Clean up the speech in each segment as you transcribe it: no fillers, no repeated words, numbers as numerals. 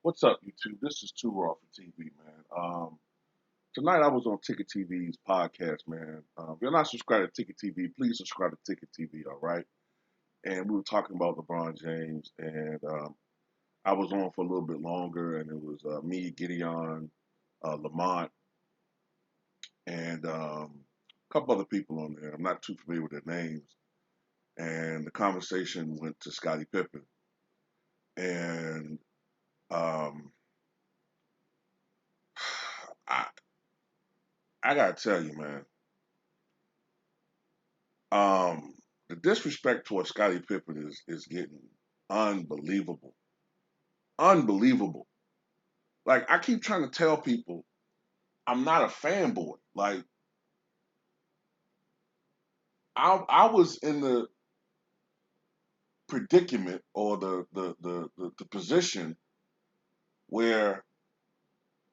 What's up, YouTube? This is Too Raw for TV, man. Tonight I was on Ticket TV's podcast, man. If you're not subscribed to Ticket TV, please subscribe to Ticket TV, all right? And we were talking about LeBron James, and I was on for a little bit longer, and it was me, Gideon, Lamont, and a couple other people on there. I'm not too familiar with their names. And the conversation went to Scottie Pippen, and um, I I gotta tell you, man. Um, the disrespect towards Scottie Pippen is getting unbelievable, unbelievable. Like I keep trying to tell people, I'm not a fanboy. Like I was in the predicament or the position where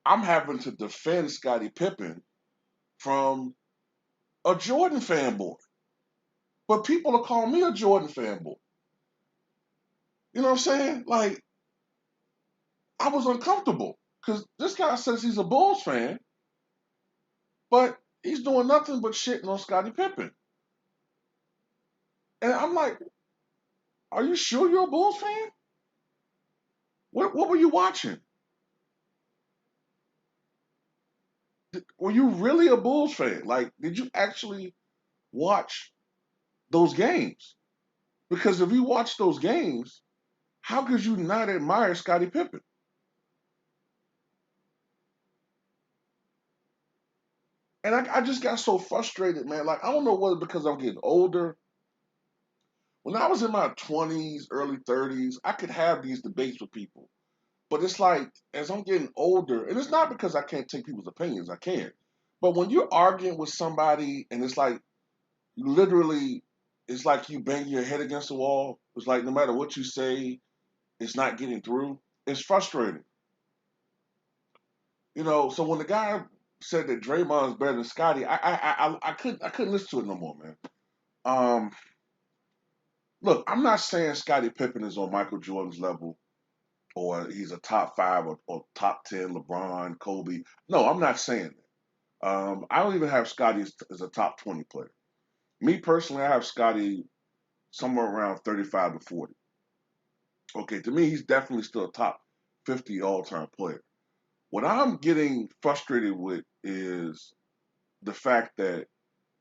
I'm having to defend Scottie Pippen from a Jordan fanboy, but people are calling me a Jordan fanboy. You know what I'm saying? Like I was uncomfortable because this guy says he's a Bulls fan, but he's doing nothing but shitting on Scottie Pippen. And I'm like, are you sure you're a Bulls fan? What were you watching? Were you really a Bulls fan? Like, did you actually watch those games? Because if you watch those games, how could you not admire Scottie Pippen? And I just got so frustrated, man. Like, I don't know whether because I'm getting older. When I was in my 20s, early 30s, I could have these debates with people. But it's like as I'm getting older, and it's not because I can't take people's opinions, I can. But when you're arguing with somebody and it's like literally it's like you bang your head against the wall. It's like no matter what you say, it's not getting through. It's frustrating. So when the guy said that Draymond's better than Scotty, I couldn't listen to it no more, man. Um Look, I'm not saying Scottie Pippen is on Michael Jordan's level or he's a top five or top 10 LeBron, Kobe. No, I'm not saying that. I don't even have Scotty as a top 20 player. Me personally, I have Scotty somewhere around 35 to 40. Okay, to me, he's definitely still a top 50 all time player. What I'm getting frustrated with is the fact that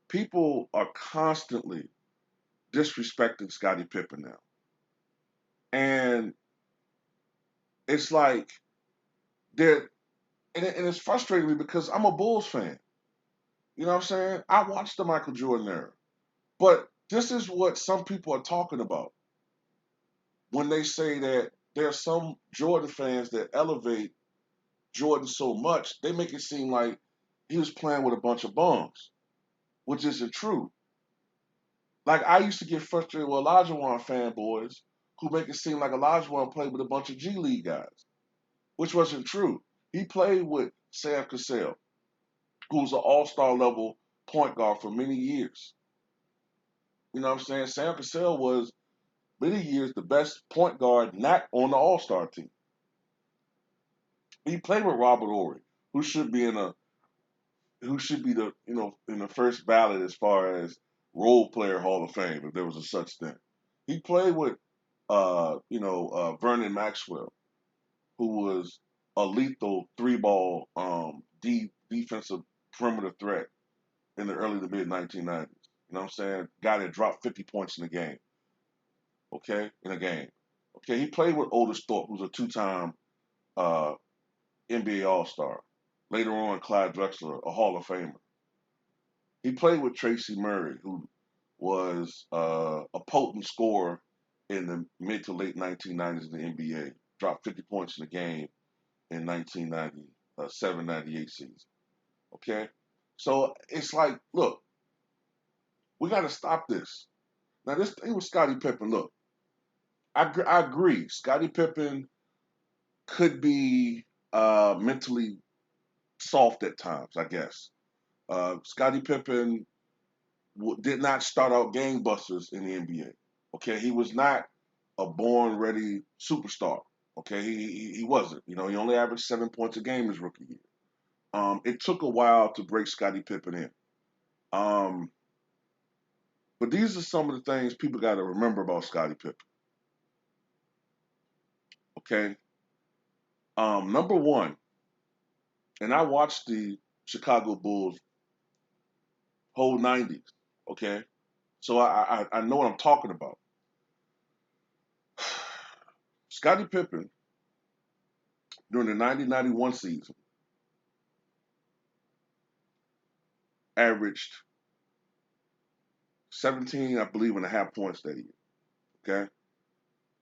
people are constantly disrespecting Scottie Pippen now. And it's like they're, and it's frustrating me because I'm a Bulls fan. You know what I'm saying? I watched the Michael Jordan era. But this is what some people are talking about when they say that there are some Jordan fans that elevate Jordan so much, they make it seem like he was playing with a bunch of bums, which isn't true. Like I used to get frustrated with Olajuwon fanboys who make it seem like Olajuwon played with a bunch of G League guys, which wasn't true. He played with Sam Cassell, who was an all-star level point guard for many years. You know what I'm saying? Sam Cassell was many years the best point guard not on the all-star team. He played with Robert Horry, who should be in a who should be the in the first ballot as far as role player Hall of Fame if there was a such thing. He played with Vernon Maxwell, who was a lethal three ball defensive perimeter threat in the early to mid 1990s. You know what I'm saying? Guy that dropped 50 points in a game. Okay, in a game. Okay, he played with Otis Thorpe, who's a two-time uh, NBA All Star. Later on, Clyde Drexler, a Hall of Famer. He played with Tracy Murray, who was a potent scorer in the mid to late 1990s in the NBA. Dropped 50 points in the game in 1997-98 season. Okay, so it's like, look, we got to stop this. Now, this thing with Scottie Pippen, look, I agree. Scottie Pippen could be mentally soft at times, I guess. Scottie Pippen did not start out gangbusters in the NBA. Okay, he was not a born ready superstar. Okay, he wasn't. You know, he only averaged 7 points a game his rookie year. It took a while to break Scottie Pippen in. Um, but these are some of the things people got to remember about Scottie Pippen. Okay, number one, and I watched the Chicago Bulls whole '90s. Okay, so I know what I'm talking about. Scottie Pippen during the 90-91 season averaged 17, I believe, and a half points that year. Okay.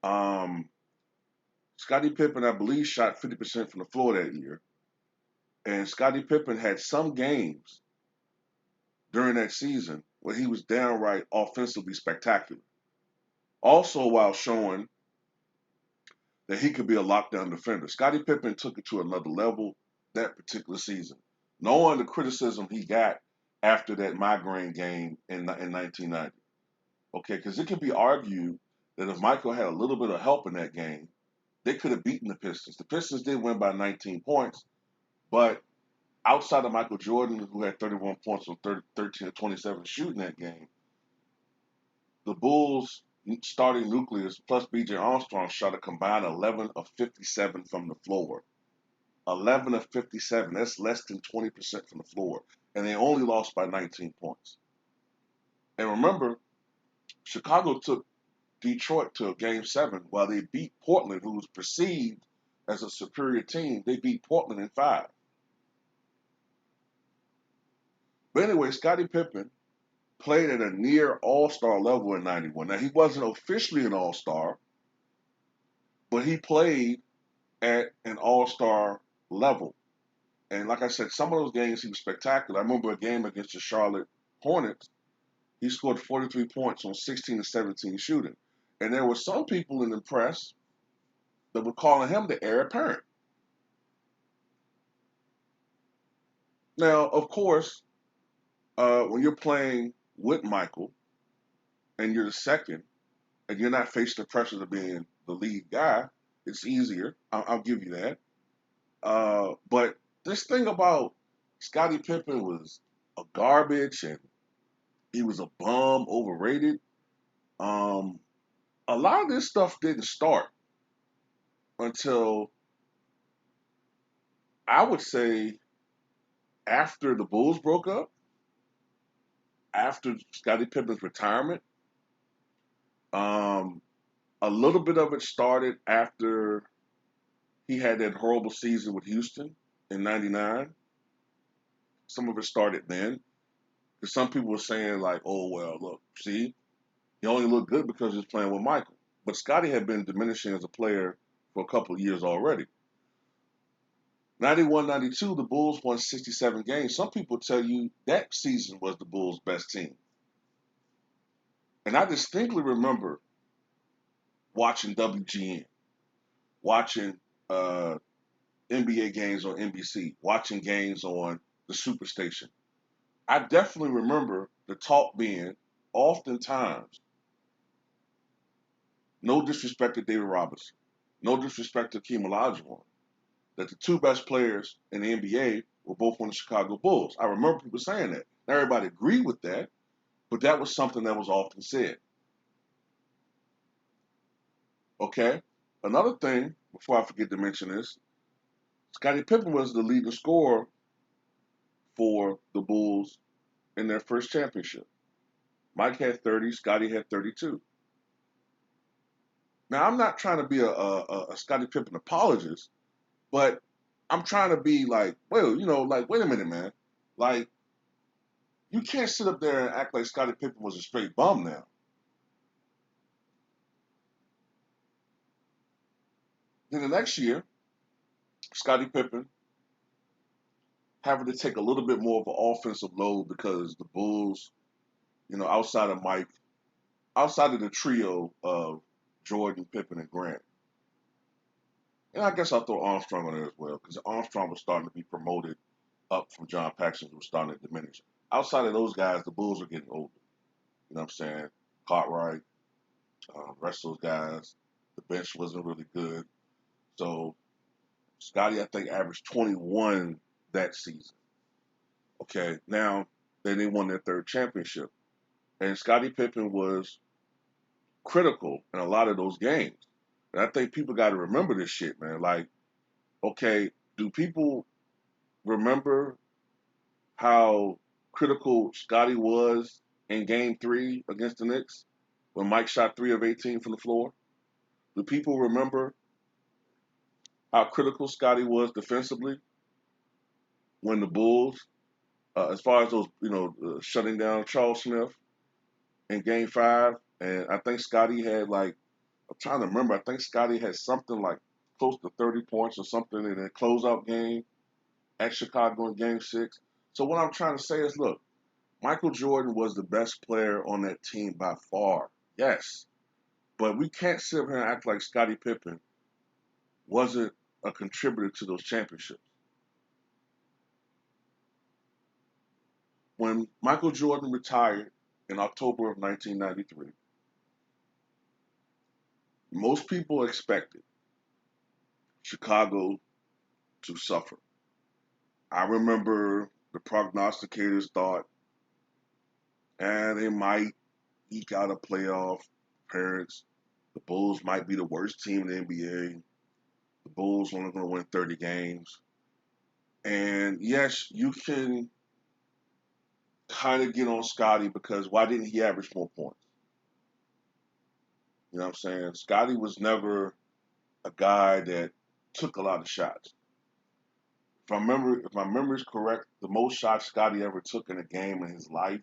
Um, Scottie Pippen, I believe, shot 50% from the floor that year. And Scottie Pippen had some games during that season where he was downright offensively spectacular. Also, while showing that he could be a lockdown defender. Scottie Pippen took it to another level that particular season, knowing the criticism he got after that migraine game in 1990. Okay, because it could be argued that if Michael had a little bit of help in that game, they could have beaten the Pistons. The Pistons did win by 19 points, but outside of Michael Jordan, who had 31 points on 13 or 27 shooting that game, the Bulls starting nucleus plus B.J. Armstrong shot a combined 11 of 57 from the floor. 11 of 57. That's less than 20% from the floor. And they only lost by 19 points. And remember, Chicago took Detroit to a game seven while they beat Portland, who was perceived as a superior team. They beat Portland in five. But anyway, Scottie Pippen played at a near all-star level in 91. Now, he wasn't officially an all-star, but he played at an all-star level. And like I said, some of those games he was spectacular. I remember a game against the Charlotte Hornets. He scored 43 points on 16 to 17 shooting. And there were some people in the press that were calling him the heir apparent. Now, of course, when you're playing with Michael and you're the second and you're not facing the pressures of being the lead guy, it's easier. I'll give you that. But this thing about Scottie Pippen was a garbage and he was a bum, overrated. Um, a lot of this stuff didn't start until I would say after the Bulls broke up, after Scottie Pippen's retirement. Um, a little bit of it started after he had that horrible season with Houston in '99. Some of it started then. Because some people were saying, like, oh, well, look, see, he only looked good because he was playing with Michael. But Scottie had been diminishing as a player for a couple of years already. 91, 92, the Bulls won 67 games. Some people tell you that season was the Bulls' best team. And I distinctly remember watching WGN, watching NBA games on NBC, watching games on the Superstation. I definitely remember the talk being oftentimes no disrespect to David Robinson, no disrespect to Hakeem Olajuwon, that the two best players in the NBA were both on the Chicago Bulls. I remember people saying that. Not everybody agreed with that, but that was something that was often said. Okay? Another thing, before I forget to mention this, Scottie Pippen was the leading scorer for the Bulls in their first championship. Mike had 30, Scottie had 32. Now, I'm not trying to be a Scottie Pippen apologist, but I'm trying to be like, well, like, wait a minute, man. Like, you can't sit up there and act like Scottie Pippen was a straight bum now. Then the next year, Scottie Pippen having to take a little bit more of an offensive load because the Bulls, outside of Mike, outside of the trio of Jordan, Pippen, and Grant. And I guess I'll throw Armstrong on there as well because Armstrong was starting to be promoted up from John Paxson, who was starting to diminish. Outside of those guys, the Bulls are getting older. You know what I'm saying? Cartwright, the rest of those guys. The bench wasn't really good. So Scottie, I think, averaged 21 that season. Okay, now then they won their third championship, and Scottie Pippen was critical in a lot of those games. And I think people got to remember this shit, man. Like, okay, do people remember how critical Scottie was in Game Three against the Knicks when Mike shot 3 of 18 from the floor? Do people remember how critical Scottie was defensively when the Bulls, as far as those, shutting down Charles Smith in Game Five? And I think Scottie had like, I'm trying to remember. I think Scottie had something like close to 30 points or something in a closeout game at Chicago in Game Six. So what I'm trying to say is, look, Michael Jordan was the best player on that team by far. Yes, but we can't sit here and act like Scottie Pippen wasn't a contributor to those championships. When Michael Jordan retired in October of 1993, most people expected Chicago to suffer. I remember the prognosticators thought, and they might eke out a playoff appearance. The Bulls might be the worst team in the NBA. The Bulls only going to win 30 games. And yes, you can kind of get on Scottie because why didn't he average more points? You know what I'm saying? Scottie was never a guy that took a lot of shots. If my memory is correct, the most shots Scottie ever took in a game in his life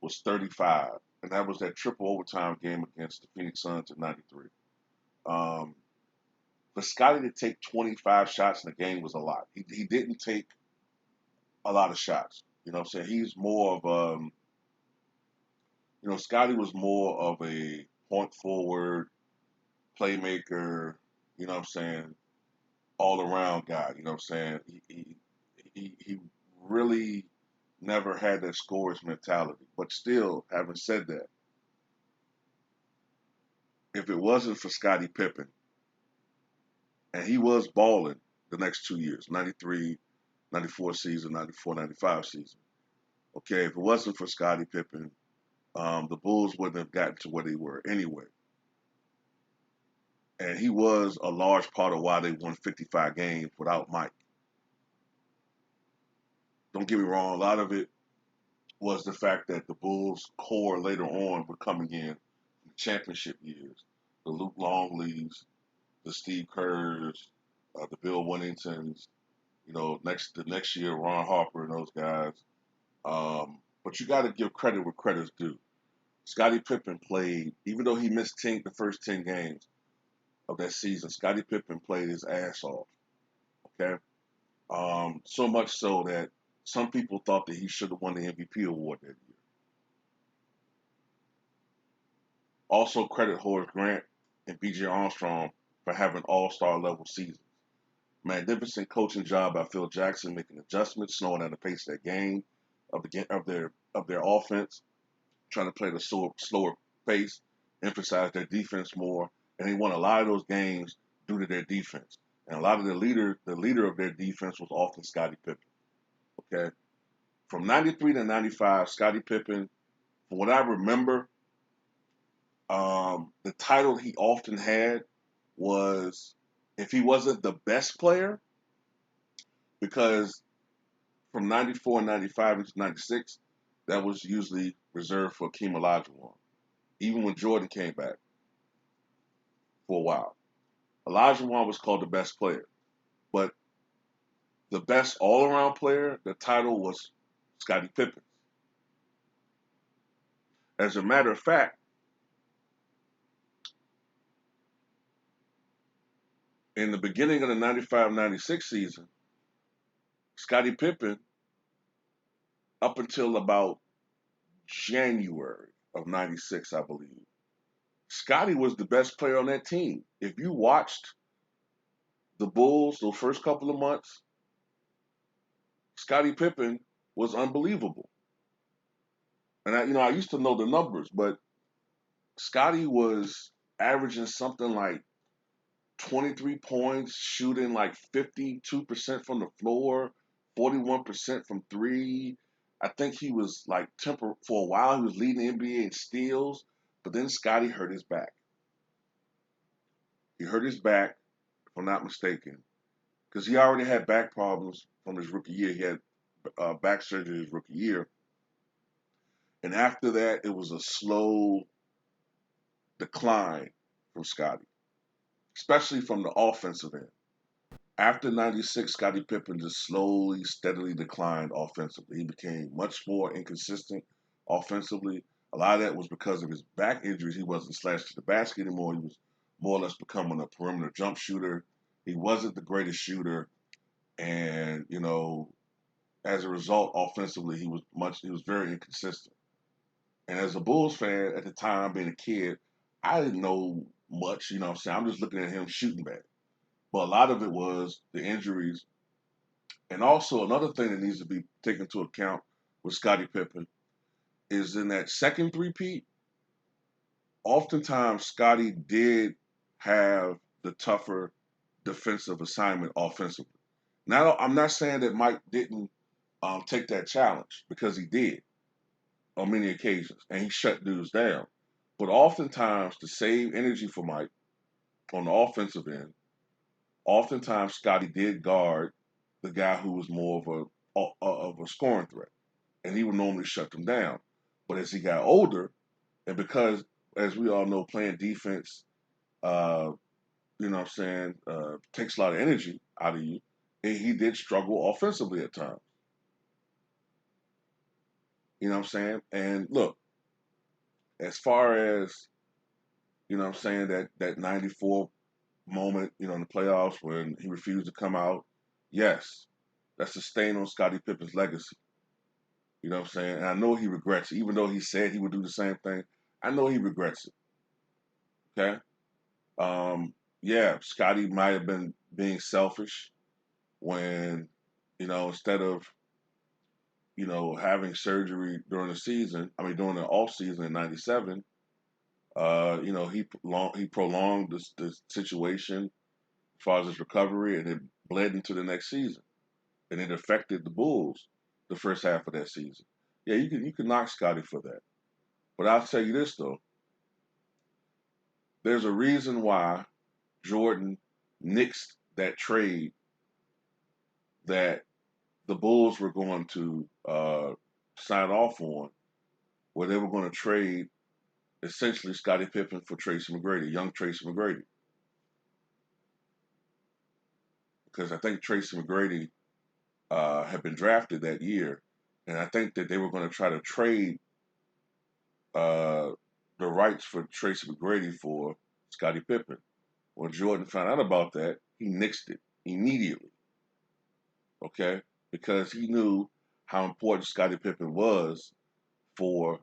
was 35, and that was that triple overtime game against the Phoenix Suns in '93. Um, for Scottie to take 25 shots in a game was a lot. He didn't take a lot of shots. You know what I'm saying? He's more of Scottie was more of a point forward playmaker. You know what I'm saying? All around guy. You know what I'm saying? He really never had that scorer's mentality. But still, having said that, if it wasn't for Scottie Pippen, and he was balling the next 2 years, 93, 94 season, 94, 95 season. Okay, if it wasn't for Scottie Pippen, the Bulls wouldn't have gotten to where they were anyway. And he was a large part of why they won 55 games without Mike. Don't get me wrong, a lot of it was the fact that the Bulls core later on were coming in the championship years. The Luke Longleys, the Steve Kerrs, the Bill Winningtons, the next year Ron Harper and those guys. But you got to give credit where credit's due. Scottie Pippen played, even though he missed the first 10 games of that season. Scottie Pippen played his ass off. Okay, so much so that some people thought that he should have won the MVP award that year. Also, credit Horace Grant and B.J. Armstrong for having all-star level seasons. Magnificent coaching job by Phil Jackson, making adjustments, slowing down the pace of their game, of their offense, trying to play the slower pace, emphasize their defense more, and they won a lot of those games due to their defense. And a lot of the leader of their defense was often Scottie Pippen. Okay, from '93 to '95, Scottie Pippen, from what I remember, the title he often had was, if he wasn't the best player, because from '94 and '95 into '96, that was usually reserved for Akeem Olajuwon. Even when Jordan came back for a while, Olajuwon was called the best player, but the best all-around player, the title was Scottie Pippen. As a matter of fact, in the beginning of the '95-'96 season, Scottie Pippen, up until about January of '96, I believe, Scottie was the best player on that team. If you watched the Bulls those first couple of months, Scottie Pippen was unbelievable. And I used to know the numbers, but Scottie was averaging something like 23 points, shooting like 52% from the floor, 41% from three. I think he was like for a while he was leading the NBA in steals, but then Scottie hurt his back. He hurt his back, if I'm not mistaken, because he already had back problems from his rookie year. He had back surgery his rookie year, and after that, it was a slow decline from Scottie, especially from the offensive end. After '96, Scottie Pippen just slowly, steadily declined offensively. He became much more inconsistent offensively. A lot of that was because of his back injuries. He wasn't slashed to the basket anymore. He was more or less becoming a perimeter jump shooter. He wasn't the greatest shooter, and as a result, offensively, he was very inconsistent. And as a Bulls fan at the time, being a kid, I didn't know much. You know what I'm saying? I'm just looking at him shooting back. But a lot of it was the injuries. And also another thing that needs to be taken into account with Scottie Pippen is in that second three-peat, oftentimes Scottie did have the tougher defensive assignment offensively. Now, I'm not saying that Mike didn't take that challenge, because he did on many occasions, and he shut dudes down. But oftentimes, to save energy for Mike on the offensive end, oftentimes Scottie did guard the guy who was more of a scoring threat, and he would normally shut them down. But as he got older, and because, as we all know, playing defense, uh, takes a lot of energy out of you, and he did struggle offensively at times. You know what I'm saying? And look, as far as that '94 moment, in the playoffs when he refused to come out, yes, that's a stain on Scottie Pippen's legacy. You know what I'm saying? And I know he regrets it, even though he said he would do the same thing. I know he regrets it. Okay. Yeah, Scottie might have been being selfish when, instead of, having surgery during the season, I mean, during the off season in '97, he prolonged this situation as far as his recovery, and it bled into the next season, and it affected the Bulls the first half of that season. Yeah, you can knock Scottie for that, but I'll tell you this though: there's a reason why Jordan nixed that trade that the Bulls were going to sign off on, where they were going to trade essentially Scottie Pippen for Tracy McGrady, young Tracy McGrady, because I think Tracy McGrady had been drafted that year, and I think that they were going to try to trade uh, the rights for Tracy McGrady for Scottie Pippen. When Jordan found out about that, he nixed it immediately. Okay, because he knew how important Scottie Pippen was for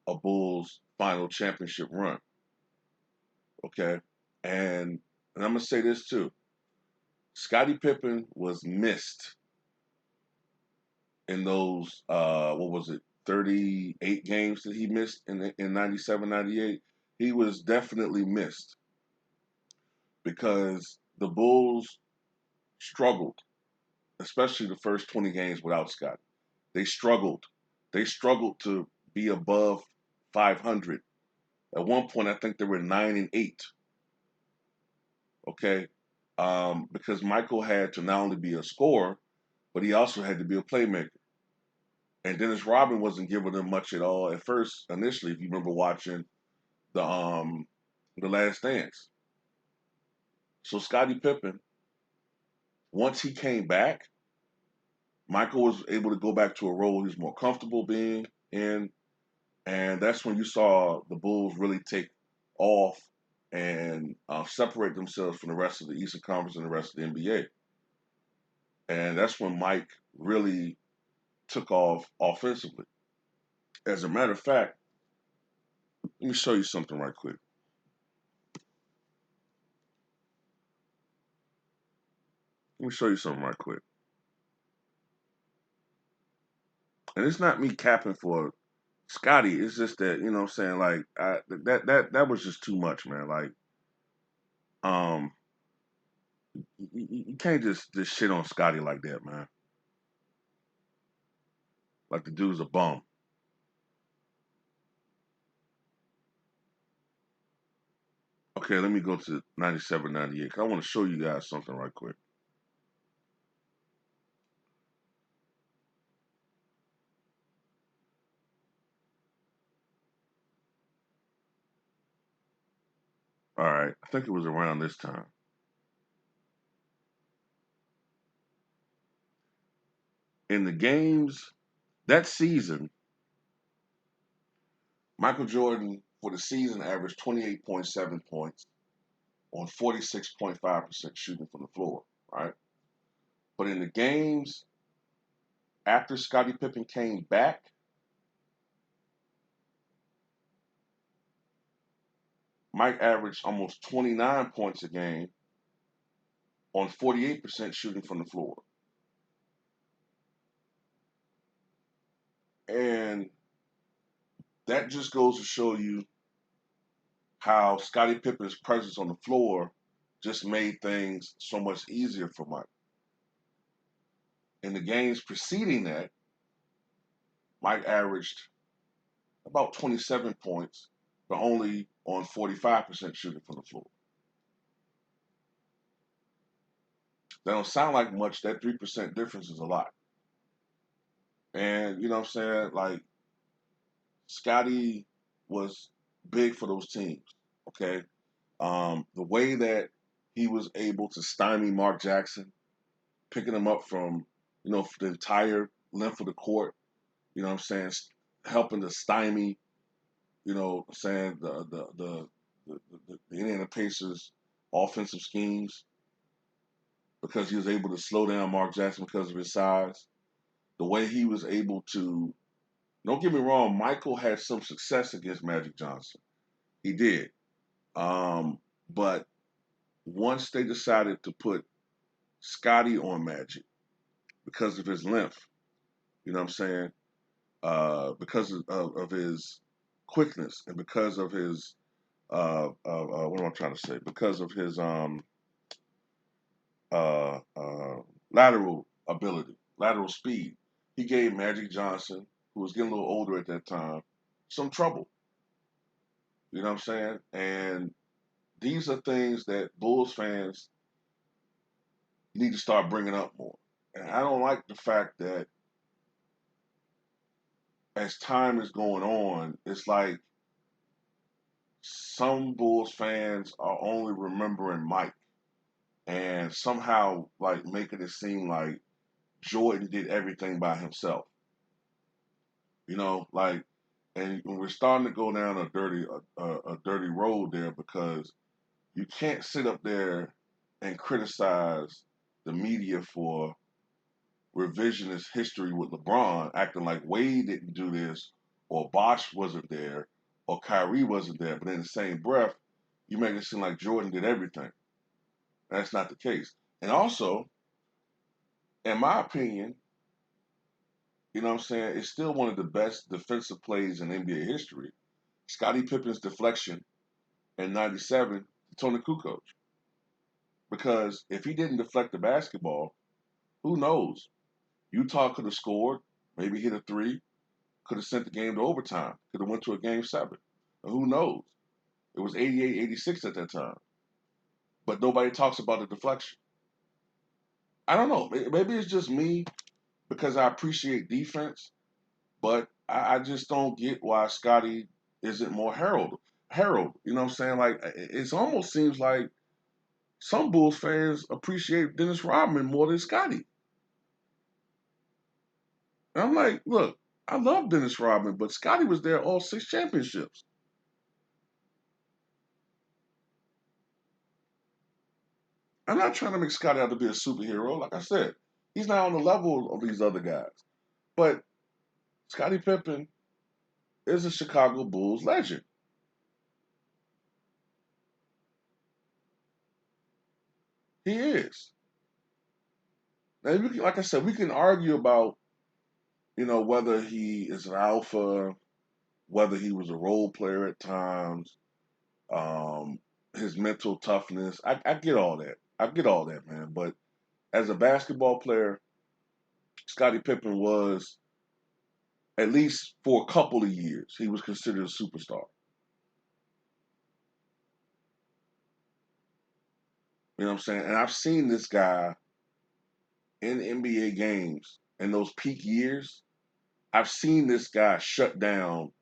a Bulls final championship run. Okay, and I'm gonna say this too: Scottie Pippen was missed in those what was it, 38 games that he missed in '97, '98. He was definitely missed because the Bulls struggled, especially the first 20 games without Scott. They struggled. They struggled to be above 500. At one point, I think they were 9-8. Okay, because Michael had to not only be a scorer, but he also had to be a playmaker. And Dennis Rodman wasn't giving them much at all at first. Initially, if you remember watching the Last Dance, so Scottie Pippen, once he came back, Michael was able to go back to a role he was more comfortable being in, and that's when you saw the Bulls really take off and separate themselves from the rest of the Eastern Conference and the rest of the NBA. And that's when Mike really took off offensively. As a matter of fact, let me show you something right quick. Let me show you something right quick. And it's not me capping for Scottie. It's just that, what I'm saying, like that was just too much, man. Like, you can't just shit on Scotty like that, man. Like the dude's a bum. Okay, let me go to 97, 98, because I want to show you guys something right quick. All right, I think it was around this time. In the games that season, Michael Jordan for the season averaged 28.7 points on 46.5% shooting from the floor, right? But in the games after Scottie Pippen came back, Mike averaged almost 29 points a game on 48% shooting from the floor. And that just goes to show you how Scottie Pippen's presence on the floor just made things so much easier for Mike. In the games preceding that, Mike averaged about 27 points, but only on 45% shooting from the floor. That don't sound like much. That 3% difference is a lot. And you know what I'm saying? Like, Scotty was big for those teams. Okay. The way that he was able to stymie Mark Jackson, picking him up from, the entire length of the court, you know what I'm saying, helping to stymie, saying the Indiana Pacers offensive schemes because he was able to slow down Mark Jackson because of his size. The way he was able to, don't get me wrong, Michael had some success against Magic Johnson. He did. But once they decided to put Scotty on Magic because of his length, you know what I'm saying? Because of his quickness and because of his, what am I trying to say? Because of his uh, uh, lateral ability, lateral speed. He gave Magic Johnson, who was getting a little older at that time, some trouble. You know what I'm saying? And these are things that Bulls fans need to start bringing up more. And I don't like the fact that as time is going on, it's like some Bulls fans are only remembering Mike and somehow like making it seem like Jordan did everything by himself. Like, and we're starting to go down a dirty road there because you can't sit up there and criticize the media for revisionist history with LeBron, acting like Wade didn't do this, or Bosh wasn't there, or Kyrie wasn't there. But in the same breath, you make it seem like Jordan did everything. That's not the case. And also, in my opinion, you know what I'm saying, it's still one of the best defensive plays in NBA history. Scottie Pippen's deflection in '97 to Tony Kukoc. Because if he didn't deflect the basketball, who knows? Utah could have scored, maybe hit a three, could have sent the game to overtime, could have went to a game seven. And who knows? It was 88-86 at that time. But nobody talks about the deflection. I don't know. Maybe it's just me because I appreciate defense, but I just don't get why Scotty isn't more heralded. Harold, you know what I'm saying? Like, it almost seems like some Bulls fans appreciate Dennis Rodman more than Scotty. And I'm like, look, I love Dennis Rodman, but Scotty was there all 6 championships. I'm not trying to make Scotty out to be a superhero. Like I said, he's not on the level of these other guys. But Scottie Pippen is a Chicago Bulls legend. He is. Now, like I said, we can argue about, whether he is an alpha, whether he was a role player at times, um, his mental toughness. I get all that. I get all that, man. But as a basketball player, Scottie Pippen was, at least for a couple of years, he was considered a superstar. You know what I'm saying? And I've seen this guy in NBA games in those peak years. I've seen this guy shut down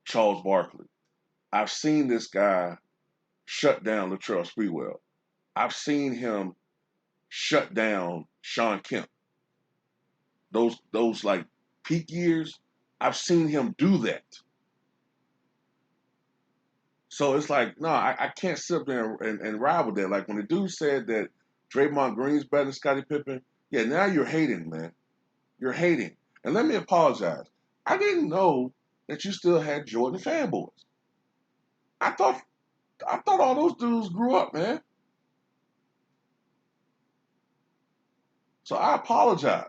Charles Barkley. I've seen this guy shut down Latrell Sprewell. I've seen him shut down Sean Kemp. Those like peak years, I've seen him do that. So it's like, no, I can't sit up there and ride with that. Like when the dude said that Draymond Green's better than Scottie Pippen, yeah, now you're hating, man. You're hating. And let me apologize. I didn't know that you still had Jordan fanboys. I thought I thought all those dudes grew up, man. So I apologize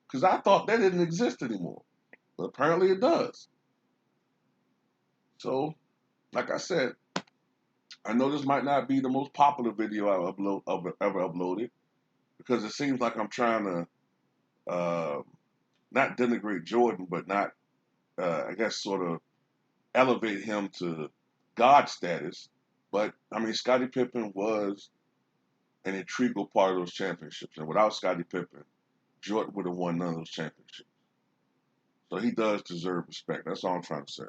because I thought that didn't exist anymore, but apparently it does. So, like I said, I know this might not be the most popular video I've ever uploaded because it seems like I'm trying to not denigrate Jordan, but not I guess sort of elevate him to God status. But I mean, Scottie Pippen was an integral part of those championships, and without Scottie Pippen, Jordan would have won none of those championships. So he does deserve respect. That's all I'm trying to say.